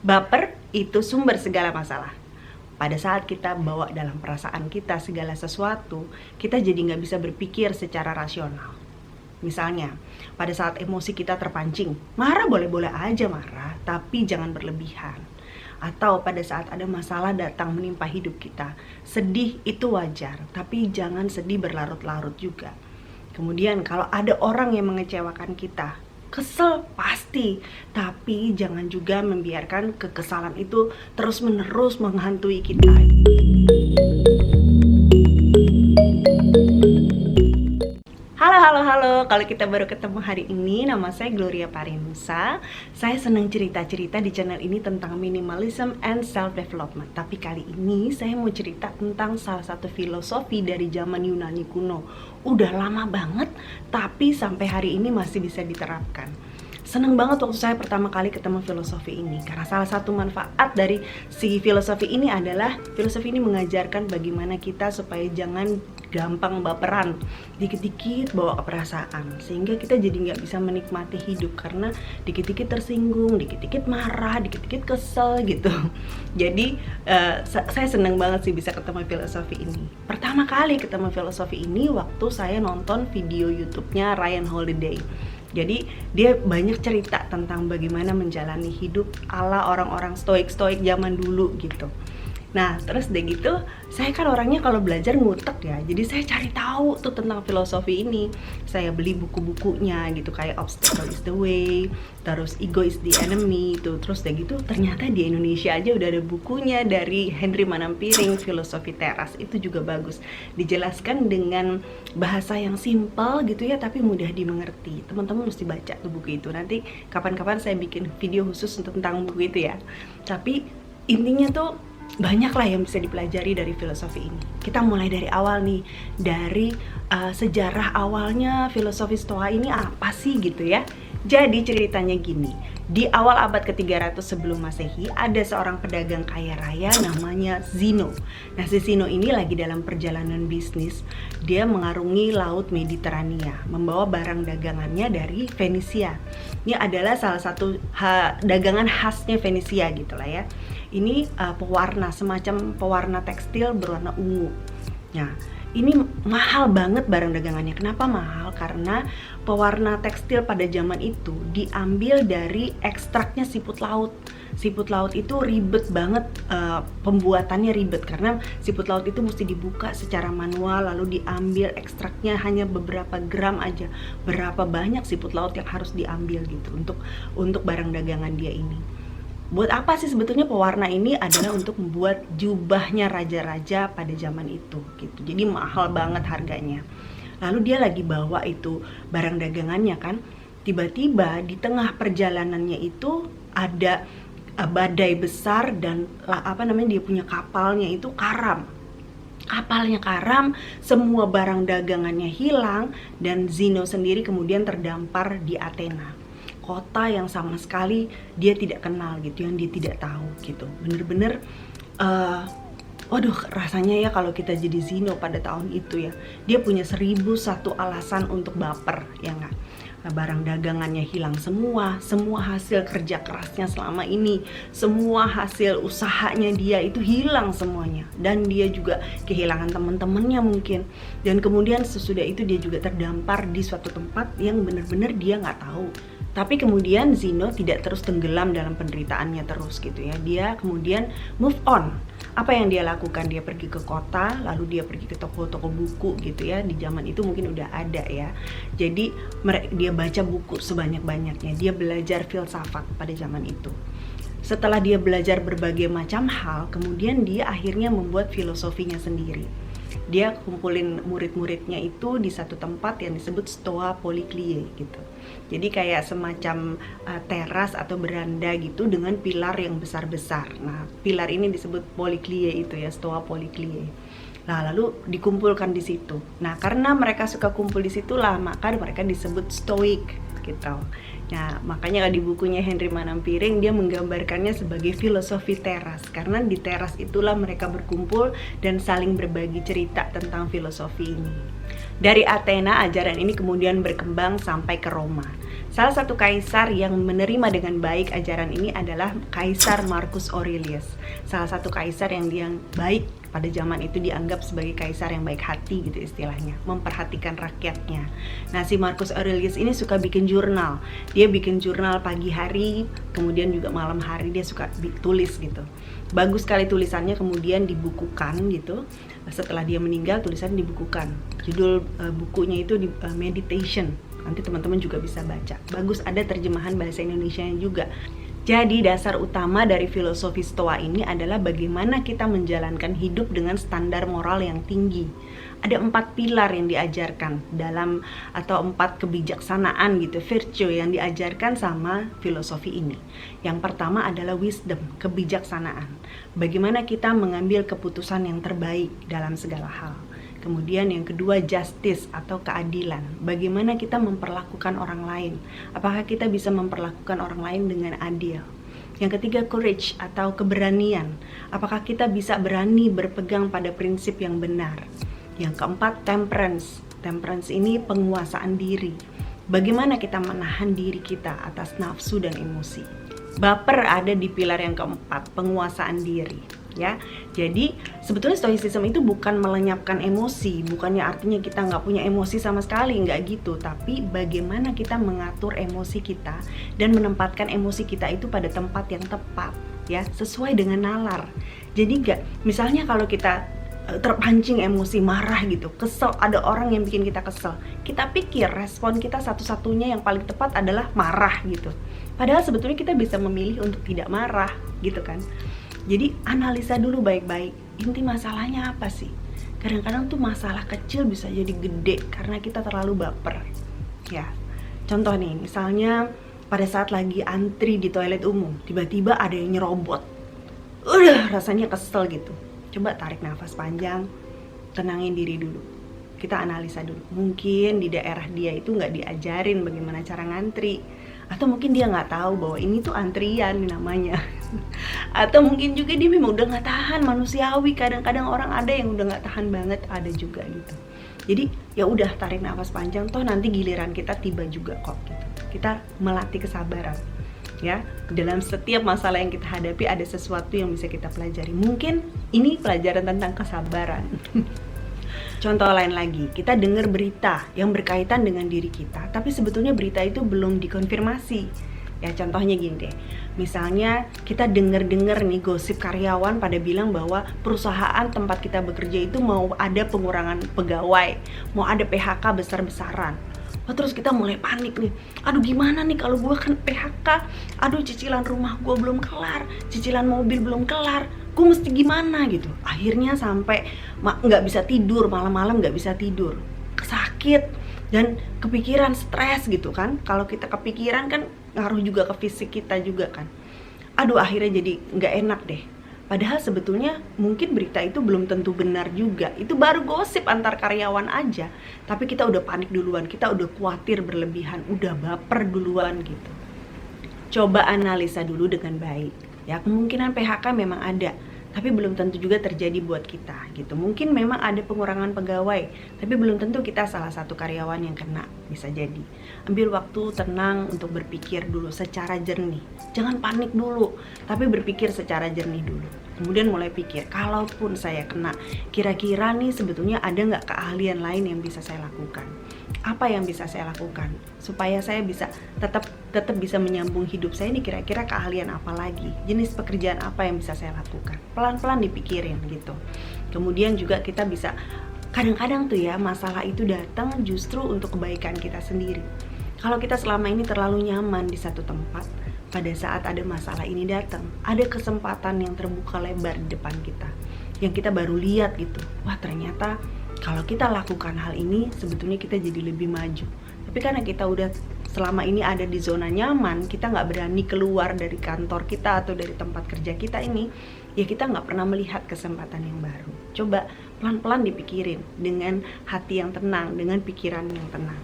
Baper itu sumber segala masalah. Pada saat kita bawa dalam perasaan kita segala sesuatu, kita jadi nggak bisa berpikir secara rasional. Misalnya, pada saat emosi kita terpancing, marah boleh-boleh aja marah, tapi jangan berlebihan. Atau pada saat ada masalah datang menimpa hidup kita, sedih itu wajar, tapi jangan sedih berlarut-larut juga. Kemudian kalau ada orang yang mengecewakan kita, kesel pasti, tapi jangan juga membiarkan kekesalan itu terus-menerus menghantui kita. Halo, kalau kita baru ketemu hari ini, nama saya Gloria Parinusa. Saya senang cerita-cerita di channel ini tentang minimalism and self-development. Tapi kali ini saya mau cerita tentang salah satu filosofi dari zaman Yunani kuno. Udah lama banget, tapi sampai hari ini masih bisa diterapkan. Seneng banget waktu saya pertama kali ketemu filosofi ini, karena salah satu manfaat dari si filosofi ini adalah filosofi ini mengajarkan bagaimana kita supaya jangan gampang baperan, dikit-dikit bawa ke perasaan, sehingga kita jadi nggak bisa menikmati hidup karena dikit-dikit tersinggung, dikit-dikit marah, dikit-dikit kesel gitu. Jadi saya seneng banget sih bisa ketemu filosofi ini. Pertama kali ketemu filosofi ini waktu saya nonton video YouTube-nya Ryan Holiday. Jadi dia banyak cerita tentang bagaimana menjalani hidup ala orang-orang stoik zaman dulu gitu. Nah terus deh gitu, saya kan orangnya kalau belajar ngutek ya, jadi saya cari tahu tuh tentang filosofi ini. Saya beli buku-bukunya gitu, kayak Obstacle is the Way, terus Ego is the Enemy itu. Terus deh gitu, ternyata di Indonesia aja udah ada bukunya dari Henry Manampiring, Filosofi Teras. Itu juga bagus, dijelaskan dengan bahasa yang simpel gitu ya, tapi mudah dimengerti. Teman-teman mesti baca tuh buku itu. Nanti kapan-kapan saya bikin video khusus tentang buku itu ya. Tapi intinya tuh banyak lah yang bisa dipelajari dari filosofi ini. Kita mulai dari awal nih, dari sejarah awalnya filosofi Stoa ini apa sih gitu ya. Jadi ceritanya gini, di awal abad ke-300 sebelum Masehi ada seorang pedagang kaya raya namanya Zeno. Nah si Zeno ini lagi dalam perjalanan bisnis, dia mengarungi laut Mediterania, membawa barang dagangannya dari Venesia. Ini adalah salah satu dagangan khasnya Venesia gitu lah ya. Ini pewarna, semacam pewarna tekstil berwarna ungu. Nah, ini mahal banget barang dagangannya. Kenapa mahal? Karena pewarna tekstil pada zaman itu diambil dari ekstraknya siput laut. Siput laut itu ribet banget, pembuatannya ribet karena siput laut itu mesti dibuka secara manual, lalu diambil ekstraknya hanya beberapa gram aja. Berapa banyak siput laut yang harus diambil gitu untuk barang dagangan dia ini. Buat apa sih sebetulnya pewarna ini? Adalah untuk membuat jubahnya raja-raja pada zaman itu gitu. Jadi mahal banget harganya. Lalu dia lagi bawa itu barang dagangannya kan. Tiba-tiba di tengah perjalanannya itu ada badai besar dan dia punya kapalnya itu karam. Kapalnya karam, semua barang dagangannya hilang dan Zeno sendiri kemudian terdampar di Athena. Kota yang sama sekali dia tidak kenal gitu, yang dia tidak tahu gitu. Bener-bener waduh rasanya ya kalau kita jadi Zeno pada tahun itu ya. Dia punya 1001 alasan untuk baper ya nggak? Nah, barang dagangannya hilang semua hasil kerja kerasnya selama ini, semua hasil usahanya dia itu hilang semuanya. Dan dia juga kehilangan teman-temannya mungkin. Dan kemudian sesudah itu dia juga terdampar di suatu tempat yang benar-benar dia nggak tahu. Tapi kemudian Zeno tidak terus tenggelam dalam penderitaannya terus gitu ya. Dia kemudian move on. Apa yang dia lakukan? Dia pergi ke kota, lalu dia pergi ke toko-toko buku gitu ya. Di zaman itu mungkin udah ada ya. Jadi dia baca buku sebanyak-banyaknya. Dia belajar filsafat pada zaman itu. Setelah dia belajar berbagai macam hal, kemudian dia akhirnya membuat filosofinya sendiri. Dia kumpulin murid-muridnya itu di satu tempat yang disebut Stoa Poikile gitu. Jadi kayak semacam teras atau beranda gitu dengan pilar yang besar-besar. Nah, pilar ini disebut Poikile itu ya, Stoa Poikile. Nah, lalu dikumpulkan di situ. Nah, karena mereka suka kumpul di situlah, maka mereka disebut stoik gitu. Nah, makanya di bukunya Henry Manampiring dia menggambarkannya sebagai filosofi teras, karena di teras itulah mereka berkumpul dan saling berbagi cerita tentang filosofi ini. Dari Athena, ajaran ini kemudian berkembang sampai ke Roma. Salah satu kaisar yang menerima dengan baik ajaran ini adalah Kaisar Marcus Aurelius. Salah satu kaisar yang dia baik pada zaman itu dianggap sebagai kaisar yang baik hati gitu istilahnya, memperhatikan rakyatnya. Nah, si Marcus Aurelius ini suka bikin jurnal. Dia bikin jurnal pagi hari, kemudian juga malam hari dia suka tulis gitu. Bagus sekali tulisannya, kemudian dibukukan gitu. Setelah dia meninggal, tulisannya dibukukan. Judul bukunya itu Meditation. Nanti teman-teman juga bisa baca. Bagus, ada terjemahan bahasa Indonesianya juga. Jadi dasar utama dari filosofi Stoa ini adalah bagaimana kita menjalankan hidup dengan standar moral yang tinggi. Ada 4 pilar yang diajarkan dalam, atau 4 kebijaksanaan gitu, virtue yang diajarkan sama filosofi ini. Yang pertama adalah wisdom, kebijaksanaan. Bagaimana kita mengambil keputusan yang terbaik dalam segala hal. Kemudian yang kedua, justice atau keadilan. Bagaimana kita memperlakukan orang lain? Apakah kita bisa memperlakukan orang lain dengan adil? Yang ketiga, courage atau keberanian. Apakah kita bisa berani berpegang pada prinsip yang benar? Yang keempat, temperance. Temperance ini penguasaan diri. Bagaimana kita menahan diri kita atas nafsu dan emosi? Baper ada di pilar yang keempat, penguasaan diri. Ya, jadi sebetulnya stoicism itu bukan melenyapkan emosi, bukannya artinya kita nggak punya emosi sama sekali, nggak gitu. Tapi bagaimana kita mengatur emosi kita dan menempatkan emosi kita itu pada tempat yang tepat, ya, sesuai dengan nalar. Jadi nggak, misalnya kalau kita terpancing emosi, marah gitu, kesel, ada orang yang bikin kita kesel, kita pikir respon kita satu-satunya yang paling tepat adalah marah gitu. Padahal sebetulnya kita bisa memilih untuk tidak marah gitu kan. Jadi analisa dulu baik-baik, inti masalahnya apa sih? Kadang-kadang tuh masalah kecil bisa jadi gede karena kita terlalu baper. Ya, contoh nih, misalnya pada saat lagi antri di toilet umum, tiba-tiba ada yang nyerobot. Rasanya kesel gitu. Coba tarik nafas panjang, tenangin diri dulu. Kita analisa dulu. Mungkin di daerah dia itu nggak diajarin bagaimana cara ngantri. Atau mungkin dia nggak tahu bahwa ini tuh antrian namanya. Atau mungkin juga dia memang udah nggak tahan, manusiawi. Kadang-kadang orang ada yang udah nggak tahan banget, ada juga gitu. Jadi ya udah, tarik nafas panjang, toh nanti giliran kita tiba juga kok gitu. Kita melatih kesabaran. Ya, dalam setiap masalah yang kita hadapi ada sesuatu yang bisa kita pelajari. Mungkin ini pelajaran tentang kesabaran. Contoh lain lagi, kita dengar berita yang berkaitan dengan diri kita, tapi sebetulnya berita itu belum dikonfirmasi. Ya, contohnya gini deh. Misalnya kita dengar-dengar nih gosip karyawan pada bilang bahwa perusahaan tempat kita bekerja itu mau ada pengurangan pegawai, mau ada PHK besar-besaran. Oh, terus kita mulai panik nih. Aduh, gimana nih kalau gue kan PHK? Aduh, cicilan rumah gue belum kelar, cicilan mobil belum kelar. Gue mesti gimana gitu. Akhirnya sampai nggak bisa tidur, malam-malam nggak bisa tidur, sakit dan kepikiran, stres gitu kan. Kalau kita kepikiran kan ngaruh juga ke fisik kita juga kan. Aduh, akhirnya jadi nggak enak deh. Padahal sebetulnya mungkin berita itu belum tentu benar juga. Itu baru gosip antar karyawan aja. Tapi kita udah panik duluan, kita udah khawatir berlebihan, udah baper duluan gitu. Coba analisa dulu dengan baik. Ya, kemungkinan PHK memang ada, tapi belum tentu juga terjadi buat kita gitu. Mungkin memang ada pengurangan pegawai, tapi belum tentu kita salah satu karyawan yang kena, bisa jadi. Ambil waktu tenang untuk berpikir dulu secara jernih. Jangan panik dulu, tapi berpikir secara jernih dulu. Kemudian mulai pikir, kalaupun saya kena, kira-kira nih sebetulnya ada nggak keahlian lain yang bisa saya lakukan? Apa yang bisa saya lakukan supaya saya bisa tetap bisa menyambung hidup saya ini? Kira-kira keahlian apa lagi, jenis pekerjaan apa yang bisa saya lakukan? Pelan-pelan dipikirin gitu. Kemudian juga kita bisa, kadang-kadang tuh ya, masalah itu datang justru untuk kebaikan kita sendiri. Kalau kita selama ini terlalu nyaman di satu tempat, pada saat ada masalah ini datang, ada kesempatan yang terbuka lebar di depan kita, yang kita baru lihat gitu. Wah, ternyata kalau kita lakukan hal ini, sebetulnya kita jadi lebih maju. Tapi karena kita udah selama ini ada di zona nyaman, kita nggak berani keluar dari kantor kita atau dari tempat kerja kita ini, ya kita nggak pernah melihat kesempatan yang baru. Coba pelan-pelan dipikirin dengan hati yang tenang, dengan pikiran yang tenang.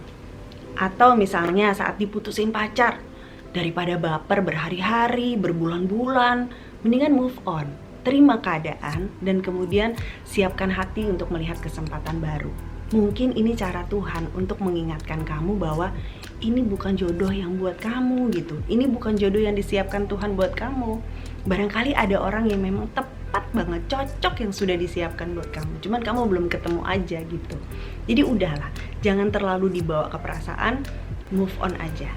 Atau misalnya saat diputusin pacar, daripada baper berhari-hari, berbulan-bulan, mendingan move on. Terima keadaan dan kemudian siapkan hati untuk melihat kesempatan baru. Mungkin ini cara Tuhan untuk mengingatkan kamu bahwa ini bukan jodoh yang buat kamu gitu. Ini bukan jodoh yang disiapkan Tuhan buat kamu. Barangkali ada orang yang memang tepat banget, cocok yang sudah disiapkan buat kamu. Cuman kamu belum ketemu aja gitu. Jadi udahlah, jangan terlalu dibawa ke perasaan, move on aja.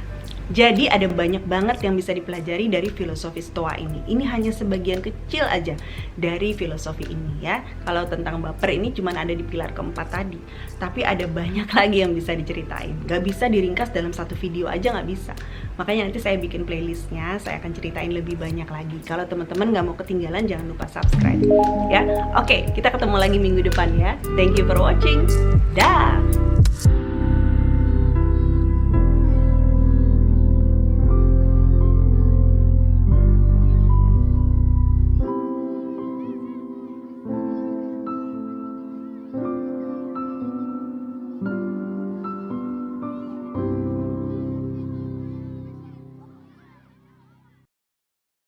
Jadi ada banyak banget yang bisa dipelajari dari filosofi Stoa ini. Ini hanya sebagian kecil aja dari filosofi ini ya. Kalau tentang baper ini cuma ada di pilar keempat tadi. Tapi ada banyak lagi yang bisa diceritain. Gak bisa diringkas dalam satu video aja, gak bisa. Makanya nanti saya bikin playlistnya, saya akan ceritain lebih banyak lagi. Kalau teman-teman gak mau ketinggalan, jangan lupa subscribe ya. Oke, kita ketemu lagi minggu depan ya. Thank you for watching. Dah.